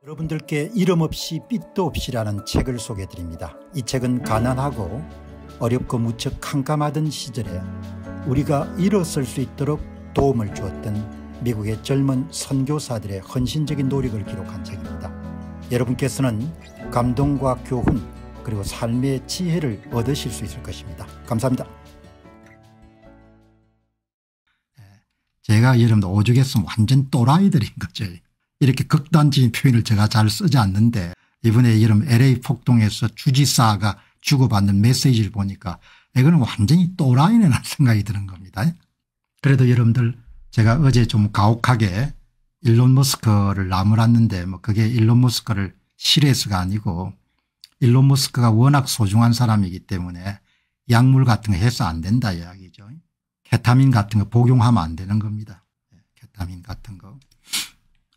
여러분들께 이름 없이 빛도 없이라는 책을 소개해 드립니다. 이 책은 가난하고 어렵고 무척 캄캄하던 시절에 우리가 일어설 수 있도록 도움을 주었던 미국의 젊은 선교사들의 헌신적인 노력을 기록한 책입니다. 여러분께서는 감동과 교훈 그리고 삶의 지혜를 얻으실 수 있을 것입니다. 감사합니다. 제가 여러분들 오죽했으면 완전 또라이들인 거죠. 이렇게 극단적인 표현을 제가 잘 쓰지 않는데 이번에 여러분 LA 폭동에서 주지사가 주고받는 메시지를 보니까 이거는 완전히 또라이네 라는 생각이 드는 겁니다. 그래도 여러분들 제가 어제 좀 가혹하게 일론 머스크를 나무랐는데 그게 일론 머스크를 싫어해서가 아니고 일론 머스크가 워낙 소중한 사람이기 때문에 약물 같은 거 해서 안 된다 이야기죠. 케타민 같은 거 복용하면 안 되는 겁니다. 케타민 같은 거.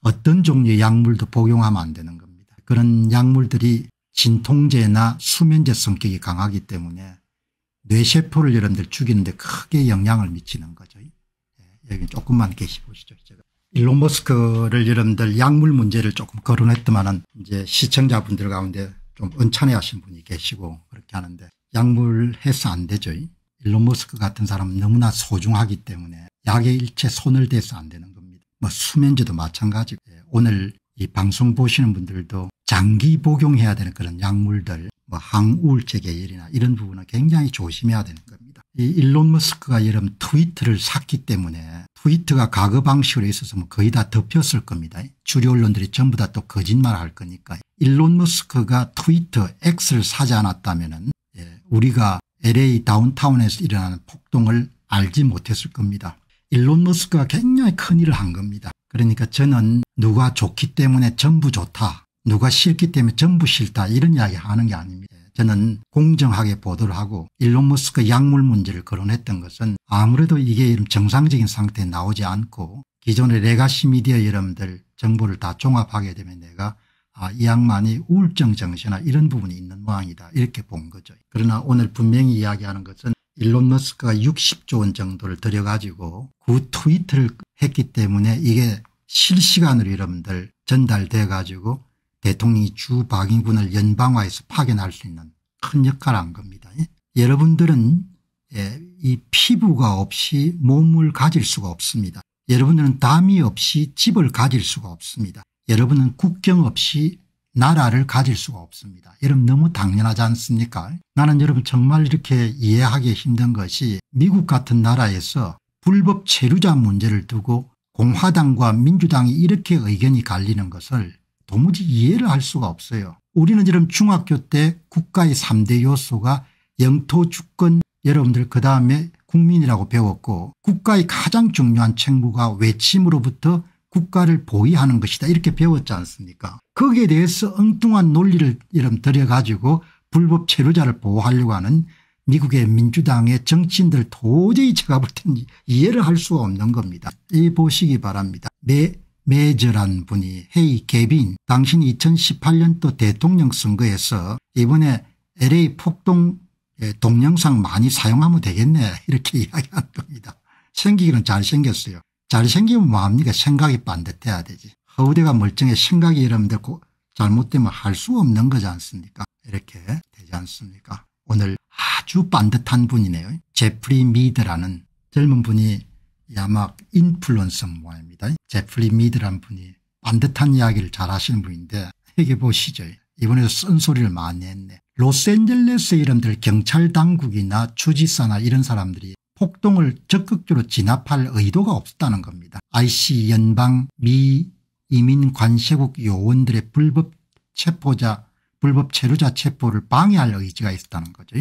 어떤 종류의 약물도 복용하면 안 되는 겁니다. 그런 약물들이 진통제나 수면제 성격이 강하기 때문에 뇌세포를 여러분들 죽이는데 크게 영향을 미치는 거죠. 여기 조금만 계시 보시죠. 제가 일론 머스크를 여러분들 약물 문제를 조금 거론했더만은 이제 시청자분들 가운데 좀 은찬해 하신 분이 계시고 그렇게 하는데 약물 해서 안 되죠. 일론 머스크 같은 사람은 너무나 소중하기 때문에 약에 일체 손을 대서 안 되는 겁니다. 수면제도 마찬가지고 오늘 이 방송 보시는 분들도 장기 복용해야 되는 그런 약물들 항우울제 계열이나 이런 부분은 굉장히 조심해야 되는 겁니다. 이 일론 머스크가 여러분 트위터를 샀기 때문에 트위터가 과거 방식으로 있었으면 거의 다 덮였을 겁니다. 주류 언론들이 전부 다 또 거짓말할 거니까. 일론 머스크가 트위터 X를 사지 않았다면 우리가 LA 다운타운에서 일어나는 폭동을 알지 못했을 겁니다. 일론 머스크가 굉장히 큰 일을 한 겁니다. 그러니까 저는 누가 좋기 때문에 전부 좋다, 누가 싫기 때문에 전부 싫다 이런 이야기 하는 게 아닙니다. 저는 공정하게 보도를 하고 일론 머스크 약물 문제를 거론했던 것은 아무래도 이게 정상적인 상태에 나오지 않고 기존의 레가시 미디어 여러분들 정보를 다 종합하게 되면 내가 이 양반이 우울증 정신이나 이런 부분이 있는 모양이다 이렇게 본 거죠. 그러나 오늘 분명히 이야기하는 것은 일론 머스크가 60조 원 정도를 들여가지고 그 트위터를 했기 때문에 이게 실시간으로 여러분들 전달돼 가지고 대통령이 주 박인군을 연방화해서 파견할 수 있는 큰 역할을 한 겁니다. 여러분들은 이 피부가 없이 몸을 가질 수가 없습니다. 여러분들은 담이 없이 집을 가질 수가 없습니다. 여러분은 국경 없이 나라를 가질 수가 없습니다. 여러분 너무 당연하지 않습니까? 나는 여러분 정말 이렇게 이해하기 힘든 것이 미국 같은 나라에서 불법 체류자 문제를 두고 공화당과 민주당이 이렇게 의견이 갈리는 것을 도무지 이해를 할 수가 없어요. 우리는 여러분 중학교 때 국가의 3대 요소가 영토 주권 여러분들 그다음에 국민이라고 배웠고 국가의 가장 중요한 책무가 외침으로부터 국가를 보위하는 것이다 이렇게 배웠지 않습니까? 거기에 대해서 엉뚱한 논리를 여러분 들여가지고 불법 체류자를 보호하려고 하는 미국의 민주당의 정치인들 도저히 제가 볼 때는 이해를 할 수가 없는 겁니다. 이 보시기 바랍니다. 메저란 분이 헤이 개빈 당신이 2018년도 대통령 선거에서 이번에 LA 폭동 동영상 많이 사용하면 되겠네 이렇게 이야기한 겁니다. 생기기는 잘생겼어요. 잘생기면 뭐합니까? 생각이 반듯해야 되지. 허우대가 멀쩡해 생각이 여러분들 잘못되면 할 수 없는 거지 않습니까? 이렇게 되지 않습니까? 오늘 아주 반듯한 분이네요. 제프리 미드라는 젊은 분이 아마 인플루언서 모양입니다. 제프리 미드라는 분이 반듯한 이야기를 잘 하시는 분인데 이게 보시죠. 이번에도 쓴소리를 많이 했네. 로스앤젤레스 이름들 경찰 당국이나 주지사나 이런 사람들이 폭동을 적극적으로 진압할 의도가 없었다는 겁니다. IC 연방 미 이민관세국 요원들의 불법 체류자 체포를 방해할 의지가 있었다는 거죠.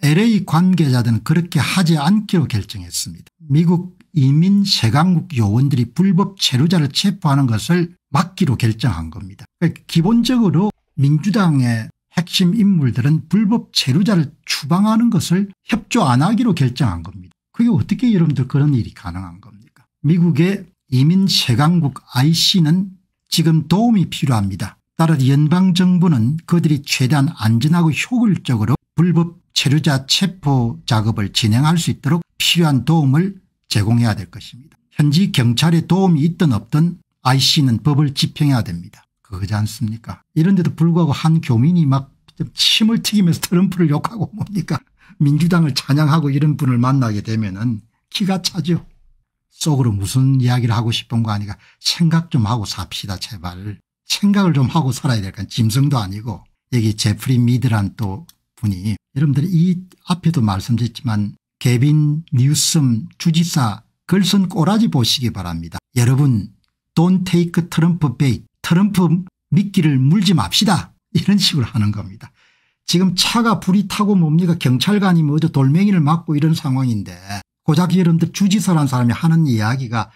LA 관계자들은 그렇게 하지 않기로 결정했습니다. 미국 이민 세강국 요원들이 불법 체류자를 체포하는 것을 막기로 결정한 겁니다. 그러니까 기본적으로 민주당의 핵심 인물들은 불법 체류자를 추방하는 것을 협조 안 하기로 결정한 겁니다. 그게 어떻게 여러분들 그런 일이 가능한 겁니까? 미국의 이민 세강국 IC는 지금 도움이 필요합니다. 따라 연방정부는 그들이 최대한 안전하고 효율적으로 불법 체류자 체포 작업을 진행할 수 있도록 필요한 도움을 제공해야 될 것입니다. 현지 경찰의 도움이 있든 없든 IC는 법을 집행해야 됩니다. 그거지 않습니까? 이런데도 불구하고 한 교민이 막 침을 튀기면서 트럼프를 욕하고 뭡니까 민주당을 찬양하고 이런 분을 만나게 되면은 기가 차죠. 속으로 무슨 이야기를 하고 싶은 거 아니까 생각 좀 하고 삽시다 제발. 생각을 좀 하고 살아야 될까. 짐승도 아니고. 여기 제프리 미드란 또 분이 여러분들 이 앞에도 말씀드렸지만 개빈 뉴섬 주지사 글쓴 꼬라지 보시기 바랍니다. 여러분 Don't take 트럼프 bait. 트럼프 미끼를 물지 맙시다. 이런 식으로 하는 겁니다. 지금 차가 불이 타고 뭡니까 경찰관이 뭐 돌멩이를 맞고 이런 상황인데 고작 여러분들 주지사라는 사람이 하는 이야기가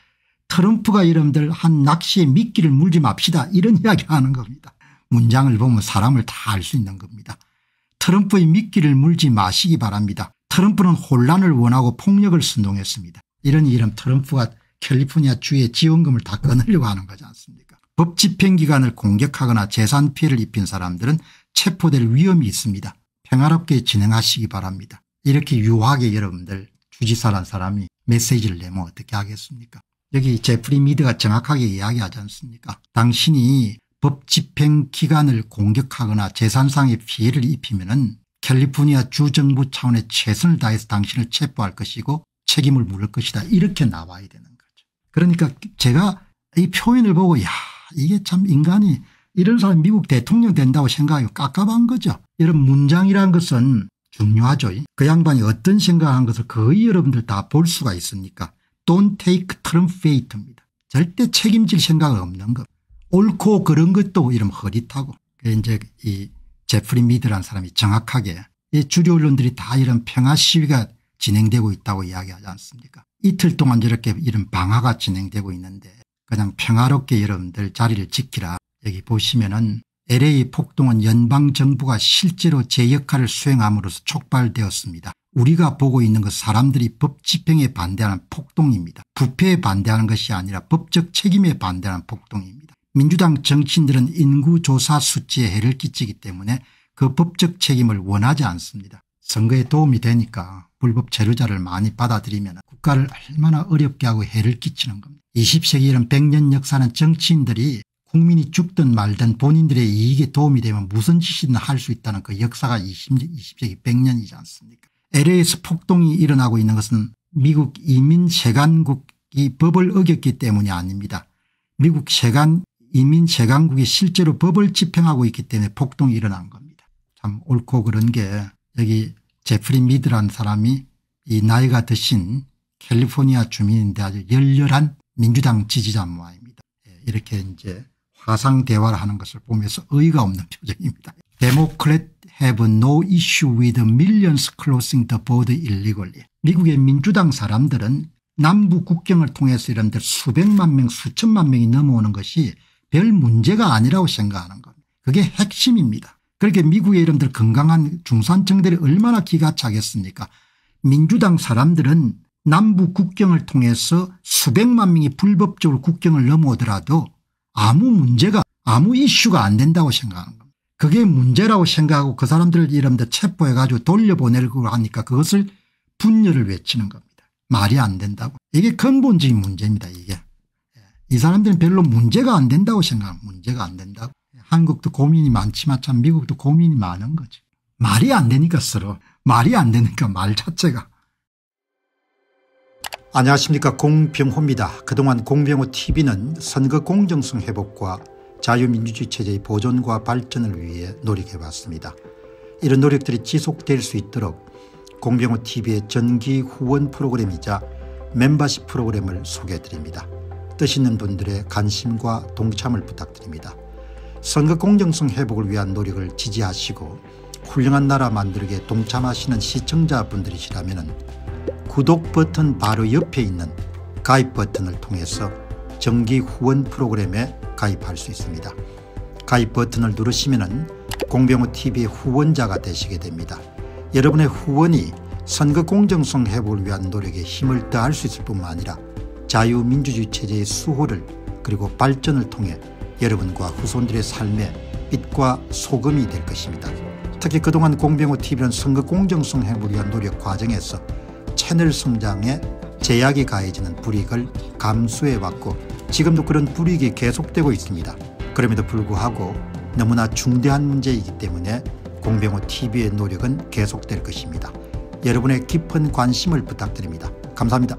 트럼프가 여러분들 한 낚시에 미끼를 물지 맙시다 이런 이야기를 하는 겁니다. 문장을 보면 사람을 다 알 수 있는 겁니다. 트럼프의 미끼를 물지 마시기 바랍니다. 트럼프는 혼란을 원하고 폭력을 선동했습니다. 이런 트럼프가 캘리포니아 주의 지원금을 다 끊으려고 하는 거지 않습니까? 법 집행기관을 공격하거나 재산 피해를 입힌 사람들은 체포될 위험이 있습니다. 평화롭게 진행하시기 바랍니다. 이렇게 유하게 여러분들 주지사란 사람이 메시지를 내면 어떻게 하겠습니까? 여기 제프리 미드가 정확하게 이야기하지 않습니까? 당신이 법 집행기관을 공격하거나 재산상의 피해를 입히면은 캘리포니아 주정부 차원의 최선을 다해서 당신을 체포할 것이고 책임을 물을 것이다. 이렇게 나와야 되는 거죠. 그러니까 제가 이 표현을 보고 야 이게 참 인간이 이런 사람이 미국 대통령 된다고 생각하기 깝깝한 거죠. 이런 문장이라는 것은 중요하죠. 그 양반이 어떤 생각한 것을 거의 여러분들 다 볼 수가 있으니까 Don't take Trump bait입니다. 절대 책임질 생각은 없는 것. 옳고 그런 것도 이런 허릿하고 이제 이 제프리 미드라는 사람이 정확하게 이 주류 언론들이 다 이런 평화 시위가 진행되고 있다고 이야기하지 않습니까? 이틀 동안 저렇게 이런 방화가 진행되고 있는데 그냥 평화롭게 여러분들 자리를 지키라. 여기 보시면은 LA 폭동은 연방정부가 실제로 제 역할을 수행함으로써 촉발되었습니다. 우리가 보고 있는 것 사람들이 법 집행에 반대하는 폭동입니다. 부패에 반대하는 것이 아니라 법적 책임에 반대하는 폭동입니다. 민주당 정치인들은 인구조사 수치에 해를 끼치기 때문에 그 법적 책임을 원하지 않습니다. 선거에 도움이 되니까 불법 체류자를 많이 받아들이면 국가를 얼마나 어렵게 하고 해를 끼치는 겁니다. 20세기 이런 100년 역사는 정치인들이 국민이 죽든 말든 본인들의 이익에 도움이 되면 무슨 짓이든 할 수 있다는 그 역사가 20세기 100년이지 않습니까? LA에서 폭동이 일어나고 있는 것은 미국 이민세관국이 법을 어겼기 때문이 아닙니다. 미국 이민세관국이 실제로 법을 집행하고 있기 때문에 폭동이 일어난 겁니다. 참 옳고 그런 게 여기 제프리 미드라는 사람이 이 나이가 드신 캘리포니아 주민인데 아주 열렬한 민주당 지지자 모양입니다. 이렇게 이제 화상 대화를 하는 것을 보면서 의의가 없는 표정입니다. Democrats have no issue with millions crossing the border illegally. 미국의 민주당 사람들은 남부 국경을 통해서 이런들 수백만 명 수천만 명이 넘어오는 것이 별 문제가 아니라고 생각하는 겁니다. 그게 핵심입니다. 그렇게 미국의 이름들 건강한 중산층들이 얼마나 기가 차겠습니까? 민주당 사람들은 남부 국경을 통해서 수백만 명이 불법적으로 국경을 넘어오더라도 아무 문제가 아무 이슈가 안 된다고 생각하는 겁니다. 그게 문제라고 생각하고 그 사람들을 이름들 체포해 가지고 돌려보내려고 하니까 그것을 분열을 외치는 겁니다. 말이 안 된다고. 이게 근본적인 문제입니다. 이게. 이 사람들은 별로 문제가 안 된다고 생각합니다. 문제가 안 된다고. 한국도 고민이 많지만 참 미국도 고민이 많은 거죠. 말이 안 되니까 서로. 말이 안 되니까 말 자체가. 안녕하십니까, 공병호입니다. 그동안 공병호TV는 선거 공정성 회복과 자유민주주의 체제의 보존과 발전을 위해 노력해왔습니다. 이런 노력들이 지속될 수 있도록 공병호TV의 정기 후원 프로그램이자 멤버십 프로그램을 소개해드립니다. 뜻 있는 분들의 관심과 동참을 부탁드립니다. 선거 공정성 회복을 위한 노력을 지지하시고 훌륭한 나라 만들기에 동참하시는 시청자분들이시라면 구독 버튼 바로 옆에 있는 가입 버튼을 통해서 정기 후원 프로그램에 가입할 수 있습니다. 가입 버튼을 누르시면 공병호TV의 후원자가 되시게 됩니다. 여러분의 후원이 선거 공정성 회복을 위한 노력에 힘을 더할 수 있을 뿐만 아니라 자유민주주의 체제의 수호를 그리고 발전을 통해 여러분과 후손들의 삶에 빛과 소금이 될 것입니다. 특히 그동안 공병호TV는 선거 공정성 회복을 위한 노력 과정에서 채널 성장에 제약이 가해지는 불이익을 감수해왔고 지금도 그런 불이익이 계속되고 있습니다. 그럼에도 불구하고 너무나 중대한 문제이기 때문에 공병호TV의 노력은 계속될 것입니다. 여러분의 깊은 관심을 부탁드립니다. 감사합니다.